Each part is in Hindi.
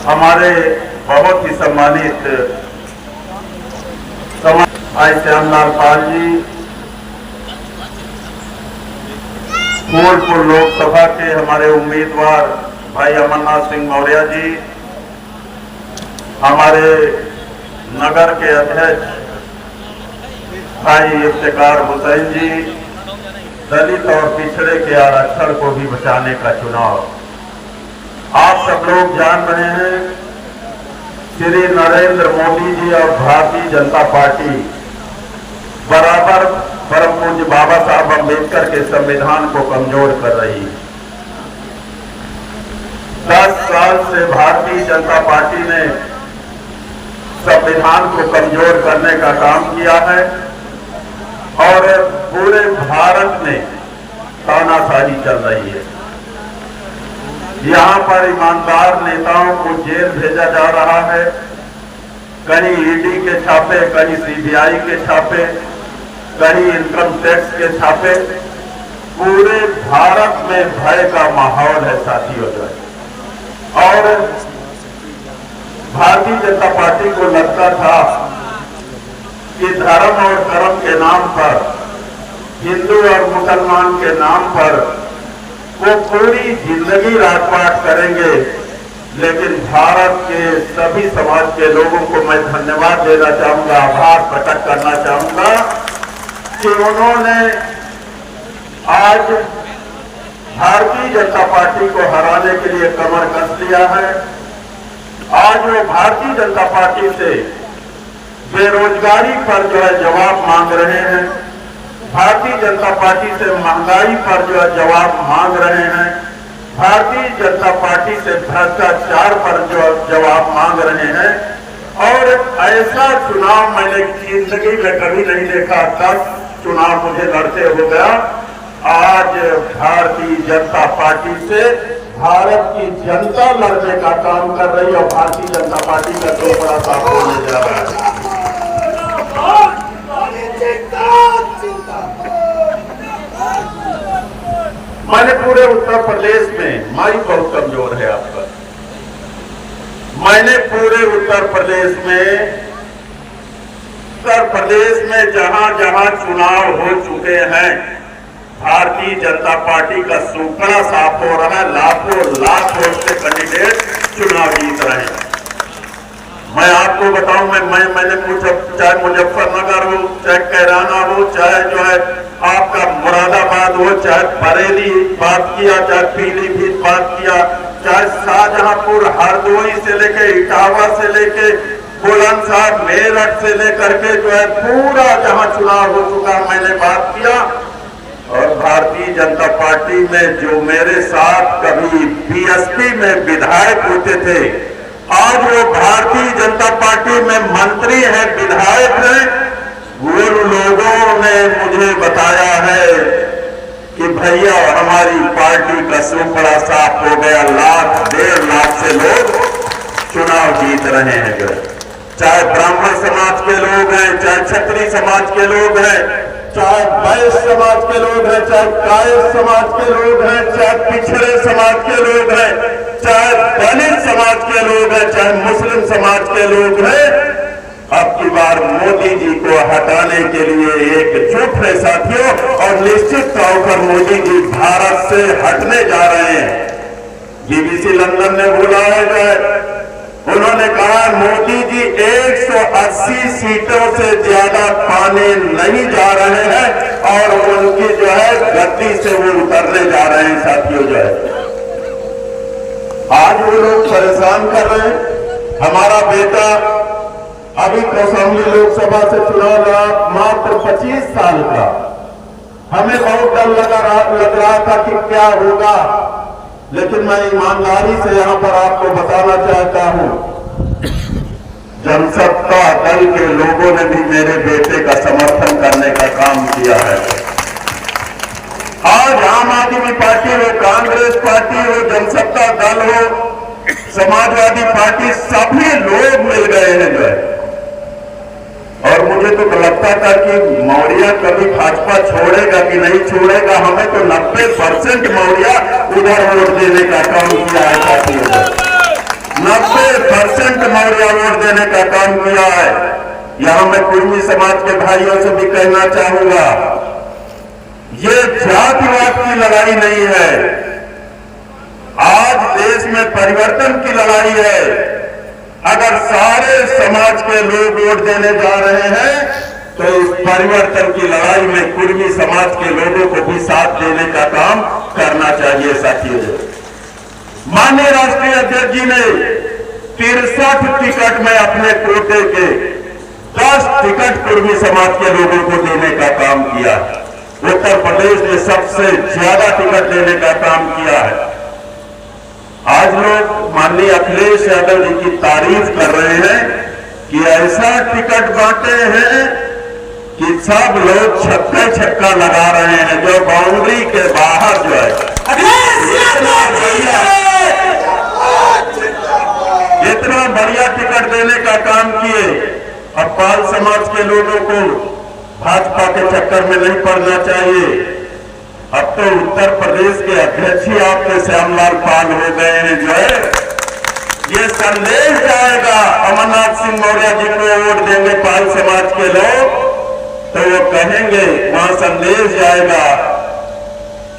हमारे बहुत ही सम्मानित भाई श्यामलाल पाल जी, फूलपुर लोकसभा के हमारे उम्मीदवार भाई अमरनाथ सिंह मौर्य जी, हमारे नगर के अध्यक्ष भाई इफ्तिकार हुसैन जी, दलित और पिछड़े के आरक्षण को भी बचाने का चुनाव। आप सब लोग जान रहे हैं, श्री नरेंद्र मोदी जी और भारतीय जनता पार्टी बराबर परम पूज्य बाबा साहब अम्बेडकर के संविधान को कमजोर कर रही है। 10 साल से भारतीय जनता पार्टी ने संविधान को कमजोर करने का काम किया है और पूरे भारत में तानाशाही चल रही है। यहां पर ईमानदार नेताओं को जेल भेजा जा रहा है, कहीं ईडी के छापे, कहीं सीबीआई के छापे, कहीं इनकम टैक्स के छापे। पूरे भारत में भय का माहौल है साथियों। और भारतीय जनता पार्टी को लगता था कि धर्म और कर्म के नाम पर, हिंदू और मुसलमान के नाम पर वो पूरी जिंदगी राजपाट करेंगे, लेकिन भारत के सभी समाज के लोगों को मैं धन्यवाद देना चाहूंगा, आभार प्रकट करना चाहूंगा कि उन्होंने आज भारतीय जनता पार्टी को हराने के लिए कमर कस लिया है। आज वो भारतीय जनता पार्टी से बेरोजगारी पर जो है जवाब मांग रहे हैं, भारतीय जनता पार्टी से महंगाई पर जो है जवाब मांग रहे हैं, भारतीय जनता पार्टी से भ्रष्टाचार पर जो जवाब मांग रहे हैं। और ऐसा चुनाव मैंने जिंदगी में कभी नहीं देखा। 10 चुनाव मुझे लड़ते हो गया। आज भारतीय जनता पार्टी से भारत की जनता लड़ने का काम कर रही है और भारतीय जनता पार्टी का दो बड़ा साफ होने जा रहा है। मैंने पूरे उत्तर प्रदेश में, माइक बहुत कमजोर है आपका, मैंने पूरे उत्तर प्रदेश में जहां जहां चुनाव हो चुके हैं, भारतीय जनता पार्टी का सूखड़ा साफ हो रहा है। लाखों लाख वोट से कैंडिडेट चुनाव जीत रहे हैं। मैं आपको बताऊं, मैंने चाहे मुजफ्फरनगर हो, चाहे कैराना हो, चाहे जो है आपका मुरादाबाद हो, चाहे बरेली बात किया, चाहे पीलीभीत बात किया, चाहे शाहजहांपुर, हरदोई से लेके इटावा से लेके बुलंदशहर, मेरठ से लेकर के जो है पूरा जहां चुनाव हो चुका मैंने बात किया। और भारतीय जनता पार्टी में जो मेरे साथ कभी बीएसपी में विधायक होते थे, आज वो भारतीय जनता पार्टी में मंत्री हैं, विधायक हैं। वो लोगों ने मुझे बताया है कि भैया हमारी पार्टी का सूखड़ा साफ हो गया। 1.5 लाख से लोग चुनाव जीत रहे हैं। जो चाहे ब्राह्मण समाज के लोग हैं, चाहे क्षत्रिय समाज के लोग हैं, चाहे वैश्य समाज के लोग हैं, चाहे कायर समाज के लोग हैं, चाहे पिछड़े समाज के लोग हैं, चाहे दलित समाज के लोग हैं, चाहे मुस्लिम समाज के लोग हैं। अब की बार मोदी जी को हटाने के लिए एकजुट है साथियों, और निश्चित तौर पर मोदी जी भारत से हटने जा रहे हैं। बीबीसी लंदन ने बोला है, उन्होंने कहा मोदी जी 180 सीटों से ज्यादा पाने नहीं जा रहे हैं और उनकी जो है गद्दी से वो उतरने जा रहे हैं साथियों। जो है आज वो लोग परेशान कर रहे हैं। हमारा बेटा अभी कौशाम्बी लोकसभा से चुनाव लड़ा, मात्र 25 साल का। हमें बहुत डर लग रहा था कि क्या होगा, लेकिन मैं ईमानदारी से यहां पर आपको बताना चाहता हूं, जनसत्ता दल के लोगों ने भी मेरे बेटे का समर्थन करने का काम किया है। आज आम आदमी पार्टी हो, कांग्रेस पार्टी हो, जनसत्ता दल हो, समाजवादी पार्टी, सभी लोग मिल गए हैं। जो है और मुझे तो लगता था कि मौर्य कभी भाजपा छोड़ेगा कि नहीं छोड़ेगा। हमें तो 90% मौर्य उधर वोट देने का काम किया है साथियों, 90% मौर्य वोट देने का काम किया है। यहां मैं कुर्मी समाज के भाइयों से भी कहना चाहूंगा, ये जातिवाद की लड़ाई नहीं है, आज देश में परिवर्तन की लड़ाई है। अगर सारे समाज के लोग वोट देने जा रहे हैं तो इस परिवर्तन की लड़ाई में कुर्मी समाज के लोगों को भी साथ देने का काम करना चाहिए साथियों। माननीय राष्ट्रीय अध्यक्ष जी ने 63 टिकट में अपने कोटे के 10 टिकट कुर्मी समाज के लोगों को देने का काम किया। उत्तर प्रदेश में सबसे ज्यादा टिकट देने का काम किया है। आज लोग माननीय अखिलेश यादव जी की तारीफ कर रहे हैं कि ऐसा टिकट बांटे हैं कि सब लोग छक्का लगा रहे हैं, जो बाउंड्री के बाहर जो है इतना बढ़िया टिकट देने का काम किए। अब पाल समाज के लोगों को भाजपा के चक्कर में नहीं पड़ना चाहिए। अब तो उत्तर प्रदेश के अध्यक्ष ही आपके श्यामलाल पाल हो गए हैं। जो है ये संदेश जाएगा अमरनाथ सिंह मौर्य जी को वोट देंगे पाल समाज के लोग, तो वो कहेंगे, वहां संदेश जाएगा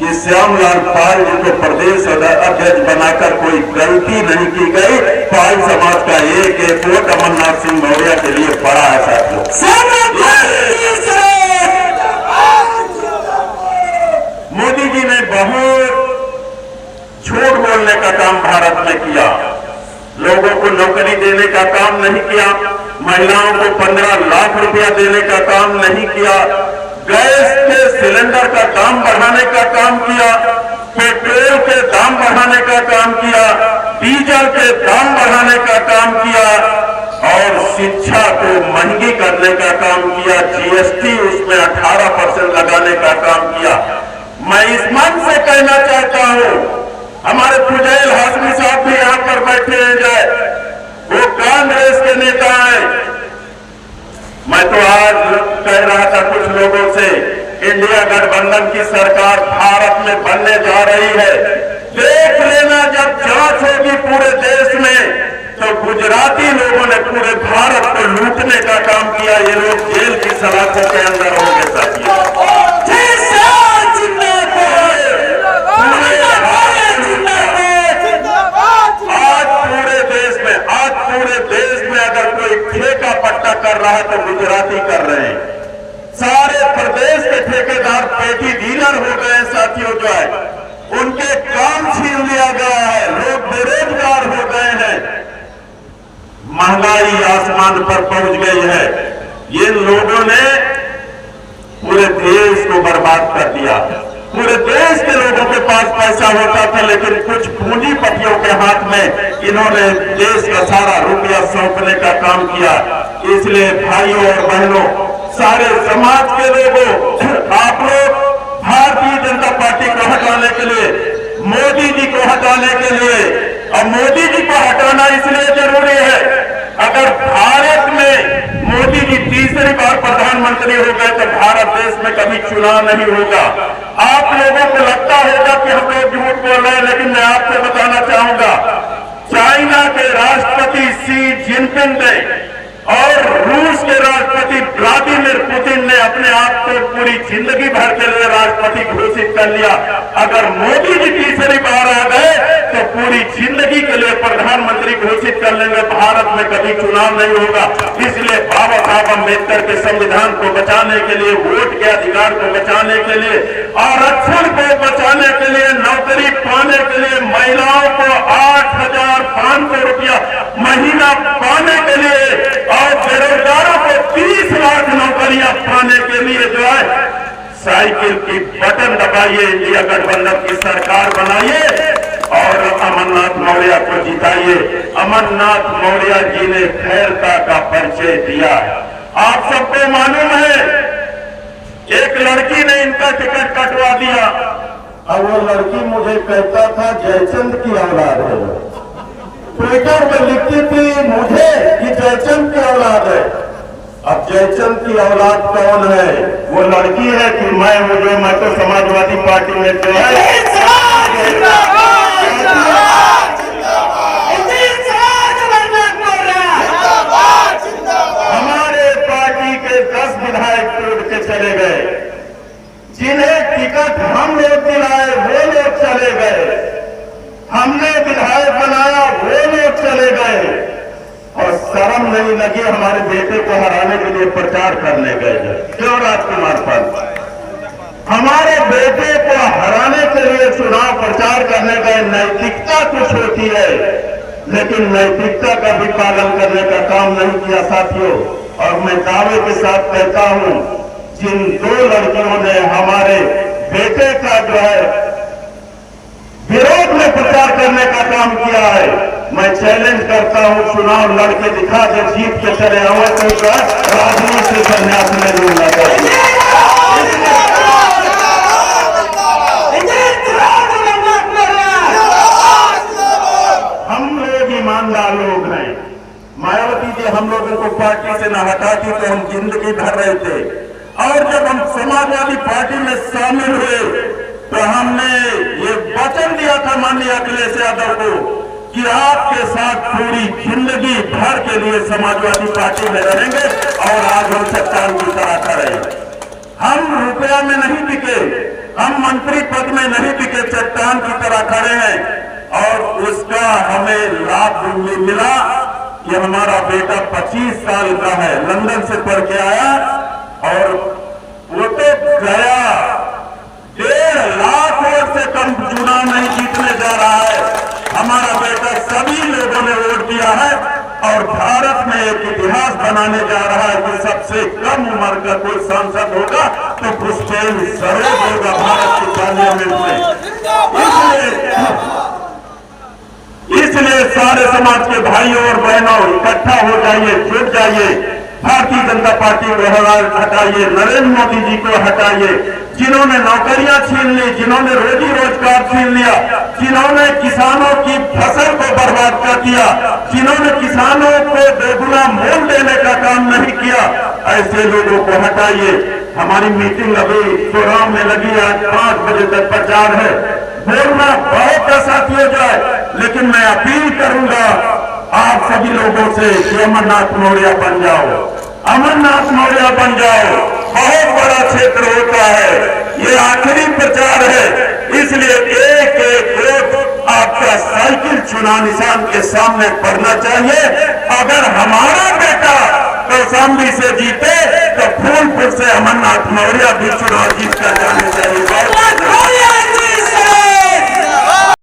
कि श्यामलाल पाल जी को प्रदेश अध्यक्ष बनाकर कोई गलती नहीं की गई। पाल समाज का एक एक वोट अमरनाथ सिंह मौर्य के लिए पड़ा है साथियों। मोदी जी ने बहुत झूठ बोलने का काम भारत में किया, लोगों को नौकरी देने का काम नहीं किया, महिलाओं को 15 लाख रुपया देने का काम नहीं किया, गैस के सिलेंडर का दाम बढ़ाने का काम किया, पेट्रोल के दाम बढ़ाने का काम किया, डीजल के दाम बढ़ाने का काम किया और शिक्षा को महंगी करने का काम किया, जीएसटी उसमें 18% लगाने का काम किया। मैं इस मन से कहना चाहता हूं, हमारे फुजैल हाशमी साहब भी यहां पर बैठे हैं, जाए वो कांग्रेस के नेता हैं। मैं तो आज कह रहा था कुछ लोगों से, इंडिया गठबंधन की सरकार भारत में बनने जा रही है। देख लेना, जब जांच होगी पूरे देश में तो गुजराती लोगों ने पूरे भारत को लूटने का काम किया। ये लोग जेल की सलाखों के अंदर होंगे साथियों। आज पूरे देश में अगर कोई ठेका पट्टा कर रहा है तो गुजराती कर रहे हैं। सारे प्रदेश के ठेकेदार पेटी डीलर हो गए हैं साथियों। जो है उनके काम छीन लिया गया है, लोग बेरोजगार हो गए हैं, महंगाई आसमान पर पहुंच गई है। ये लोगों ने पूरे देश को बर्बाद कर दिया। पूरे देश के लोगों के पास पैसा होता था, लेकिन कुछ पूंजीपतियों के हाथ में इन्होंने देश का सारा रुपया सौंपने का काम किया। इसलिए भाइयों और बहनों, सारे समाज के लोगों, आप लोग भारतीय जनता पार्टी को हटाने के लिए, मोदी जी को हटाने के लिए, और मोदी जी को हटाना इसलिए जरूरी है, अगर भारत में मोदी जी तीसरी बार प्रधानमंत्री हो गए तो भारत देश में कभी चुनाव नहीं होगा। आप लोगों को लगता होगा कि हम लोग झूठ बोल रहे हैं, लेकिन मैं आपको बताना चाहूंगा, चाइना के राष्ट्रपति शी जिनपिंग ने और रूस के राष्ट्रपति व्लादिमीर पुतिन ने अपने आप को पूरी जिंदगी भर के लिए राष्ट्रपति घोषित कर लिया। अगर मोदी जी तीसरी बार आ गए तो पूरी जिंदगी के लिए प्रधानमंत्री घोषित कर लेंगे। भारत में कभी चुनाव नहीं होगा। इसलिए बाबा साहब अम्बेडकर के संविधान को बचाने के लिए, वोट के अधिकार को बचाने के लिए, आरक्षण को बचाने के लिए, नौकरी पाने के लिए, महिलाओं को 8,500 रुपया महीना पाने के लिए और बेरोजगारों को 30 लाख नौकरियां पाने के लिए जो है साइकिल की बटन दबाइए, इंडिया गठबंधन की सरकार बनाइए और अमरनाथ मौर्य को जिताइए। अमरनाथ मौर्य जी ने खैरता का परिचय दिया। आप सबको मालूम है, एक लड़की ने इनका टिकट कटवा दिया और वो लड़की मुझे कहता था जयचंद की औलाद है। ट्विटर पे लिखती थी मुझे कि जयचंद की औलाद है। अब जयचंद की औलाद कौन है? वो लड़की है कि मैं तो समाजवादी पार्टी में जो है हमारे पार्टी के 10 विधायक टूट के चले गए। जिन्हें टिकट हम लोग दिलाए वो लोग चले गए। हमने विधायक बनाया वो लोग चले गए। और शर्म नहीं लगी हमारे बेटे को हराने के लिए प्रचार करने गए। क्यों राजकुमार पर हमारे बेटे को हराने के लिए चुनाव प्रचार करने गए? नैतिकता कुछ होती है, लेकिन नैतिकता का भी पालन करने का काम नहीं किया साथियों। और मैं दावे के साथ कहता हूं, जिन 2 लड़कियों ने हमारे बेटे का जो है विरोध में प्रचार करने का काम किया है, मैं चैलेंज करता हूं, चुनाव लड़के दिखा दे, जीत के चले आवे तो राजनीति से संन्यास में लूंगा। हम लोग ईमानदार लोग हैं। मायावती जी हम लोगों को पार्टी से न हटाती तो हम जिंदगी भर रहे थे। और जब हम समाजवादी पार्टी में शामिल हुए तो हमने ये वचन दिया था माननीय अखिलेश यादव को कि आपके साथ पूरी जिंदगी भर के लिए समाजवादी पार्टी में रहेंगे और आज हम चट्टान की तरह खड़े। हम रुपया में नहीं बिके, हम मंत्री पद में नहीं बिके, चट्टान की तरह खड़े हैं। और उसका हमें लाभ मिला कि हमारा बेटा 25 साल का है, लंदन से पढ़ के आया और वो तो गया 1.5 लाख वोट से कम चुनाव नहीं जीतने जा रहा है। हमारा बेटा सभी लोगों ने वोट दिया है और भारत में एक इतिहास बनाने जा रहा है कि सबसे कम उम्र का कोई सांसद होगा तो पुष्पेंद्र सरोज होगा भारत की पार्लियामेंट में। इसलिए सारे समाज के भाइयों और बहनों इकट्ठा हो जाइए, जुट जाइए, भारतीय जनता पार्टी को हटाइए, नरेंद्र मोदी जी को हटाइए, जिन्होंने नौकरियां छीन ली, जिन्होंने रोजी रोजगार छीन लिया, जिन्होंने किसानों की फसल को बर्बाद कर दिया, जिन्होंने किसानों को दोगुना मोल देने का काम नहीं किया, ऐसे लोगों को हटाइए। हमारी मीटिंग अभी चौराव में लगी, आज 5 बजे तक प्रचार है। बोलना बहुत का साथियों जाए, लेकिन मैं अपील करूंगा आप सभी लोगों से कि अमरनाथ मौर्य बन जाओ, अमरनाथ मौर्य बन जाओ। बहुत बड़ा क्षेत्र होता है, ये आखिरी प्रचार है, इसलिए एक एक वोट आपका साइकिल चुनाव निशान के सामने पड़ना चाहिए। अगर हमारा बेटा कौशाम्बी से जीते तो फूलपुर से अमरनाथ मौर्य भी चुनाव जीत कर जाने चाहिए।